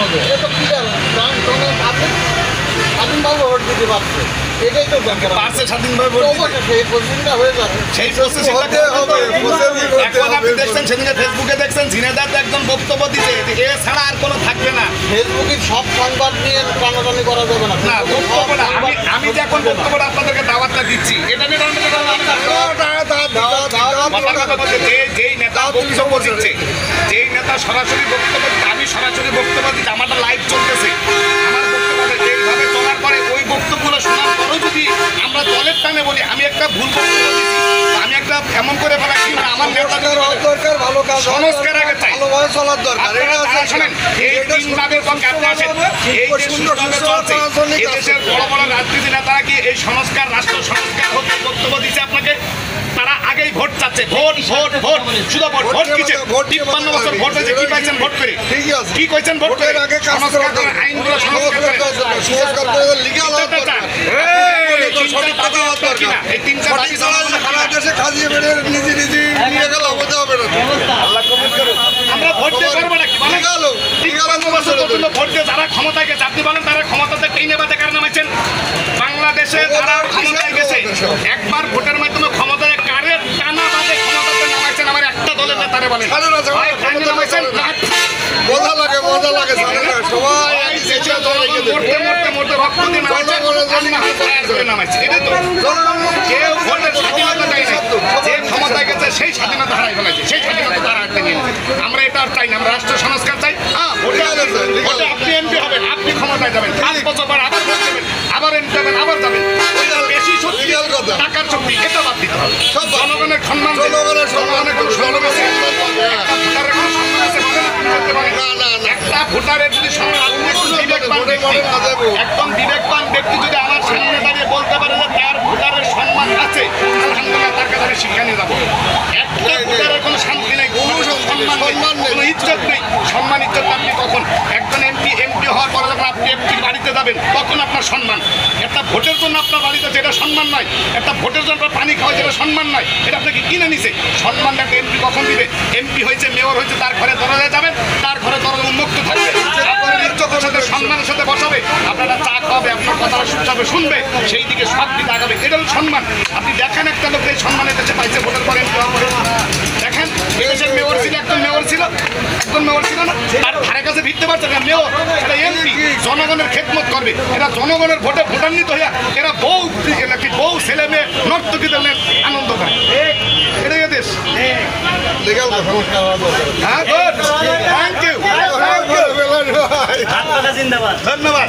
হবে, এটা তো কি স্বাধীনভাবে ভোট দিতে পারছে, এটাই তো পারছে স্বাধীনভাবে ভোট দিতে। সেই প্রসেসিংটা হয়ে যাবে, সেই প্রসেসিংটা হবে। এখন আপনি দেখছেন সেদিকে ফেসবুকে দেখছেন ঝিনাইদহ একজন বক্তব্য দিচ্ছে এ ছাড়া আর কোনো থাকবে না। ফেসবুকে সব সংবাদ নিয়ে টানাটানি করা যাবে না। না বক্তব্য না, আমি যে এখন বক্তব্যটা আপনাদেরকে দাওয়াতটা দিচ্ছি এটা নিয়ে যেই নেতা বক্তব্য দিচ্ছে, যেই নেতা সরাসরি বক্তব্য দিচ্ছে, আমি সরাসরি বক্তব্য দিচ্ছি, আমারটা লাইভ চলতেছে, আমার বক্তব্যটা এইভাবে চলার পরে ওই বক্তব্যগুলো শোনার পরেও যদি আমরা দলের টানে বলি আমি একটা ভুল বক্তব্য দিচ্ছি, আমি একটা এমন করে ফেলা কি না আমার নেতা দরকার, ভালো কাজ সংস্কার আগে চাই, ভালোভাবে চলার দরকার। শোনেন এই তিন ভাগের পক্ষে আপনি আসেন, এই যে সুন্দরভাবে চলছে এই দেশের বড় বড় রাজনীতি নেতারা কি এই সংস্কার রাষ্ট্র সংস্কার হতে বক্তব্য দিচ্ছে আপনাকে? তারা আগেই ভোট চাচ্ছে, ভোট ভোট ভোট, শুধু ভোট ভোট কিছে 53 বছর ভোট হয়েছে, কি পাইছেন ভোট করে? কি কইছেন ভোট করে? আগে সংস্কার করে, আইনগুলো সংস্কার করে, সংস্কার করে লিগ্যাল হওয়া দরকার। এই তিনটা দাবি সারা দেশে খাজিয়ে বেড়ে নিজে নিজে নিয়ে গেল, হতে হবে না। আমরা ভোট দিয়ে করবো নাকি বলেন? 53 বছর পর্যন্ত ভোট দিয়ে যারা ক্ষমতায় গেছে আপনি বলেন তারা ক্ষমতাতে টেনে বাজে কার নামাইছেন? বাংলাদেশে যারা ক্ষমতায় গেছে একবার ভোটের মাধ্যমে ক্ষমতায় কারের টানা বাজে ক্ষমতাতে নামাইছেন আমার একটা দলের নেতারে বলেন নামাইছেন? মজা লাগে সবাই মরতে মরতে মরতে রক্ত দিয়ে নামাইছে, এটাই তো। কেউ ভোটের স্বাধীনতা দেয় না, যে ক্ষমতায় গেছে সেই স্বাধীনতা হারাই ফেলাইছে, সেই স্বাধীনতা তারা হারতে নিয়ে আমরা এটা আর চাই না, আমরা রাষ্ট্র সংস্কার চাই। হ্যাঁ ভোটে আপনি এমপি হবেন, আপনি ক্ষমতায় যাবেন, 5 বছর পর আবার ভোট দেবেন, আবার এমপি হবেন, আবার যাবেন, বেশি শক্তি টাকার শক্তি এটা বাদ দিতে হবে। সব জনগণের সম্মান, জনগণের কোনো সম্মান আছে, ভোটারের কোনো সম্মান আছে একটা ভোটারের যদি একদম বিবেকবান ব্যক্তি যদি আমার সামনে দাঁড়িয়ে বলতে পারে যে তার ভোটারের সম্মান আছে, আলহামদুলিল্লাহ তার কাছে আমি শিক্ষা নিয়ে যাবো। একটা ভোটারের কোনো শান্তি নেই, কোনো সম্মান নেই, কোনো ইজ্জত নেই। সম্মান ইজ্জত আপনি কখন একজন এমপি হওয়ার পরে যখন আপনি এমপির বাড়িতে যাবেন তখন আপনার সম্মান। একটা ভোটের জন্য আপনার বাড়িতে যেটা সম্মান নয়, একটা ভোটের জন্য আপনার পানি খাওয়া যেটা সম্মান নয়, এটা আপনাকে কিনে নিছে। সম্মানটা একটা এমপি কখন দিবে? এমপি হয়েছে, মেয়র হয়েছে, তার ঘরে দরজায় যাবেন, তার ঘরে দরজা উন্মুক্ত থাকবে, আপনার ইজ্জতের সাথে সম্মানের সাথে বসাবে, আপনারা চা খাওয়াবে, আপনার কথাটা সুচাবে শুনবে, সেই দিকে সব দিকে আগাবে, এটা হল সম্মান। আপনি দেখেন একটা লোক এই সম্মানের কাছে পাইছে ভোটের পরে এমপি হওয়ার পরে। দেখেন এদেশের মেয়র ছিল, একজন মেয়র ছিল না, তার ধারে কাছে ভিড়তে পারছে না মেয়র, এটা এমপি জনগণের খেদমত করবে, এরা জনগণের ভোটে ভোটান্বিত হইয়া এরা বউ ছেলে মেয়ে নর্তকীদের আনন্দ করে, এটাই দেশ। হ্যাঁ গুড, থ্যাংক ইউ, ধন্যবাদ।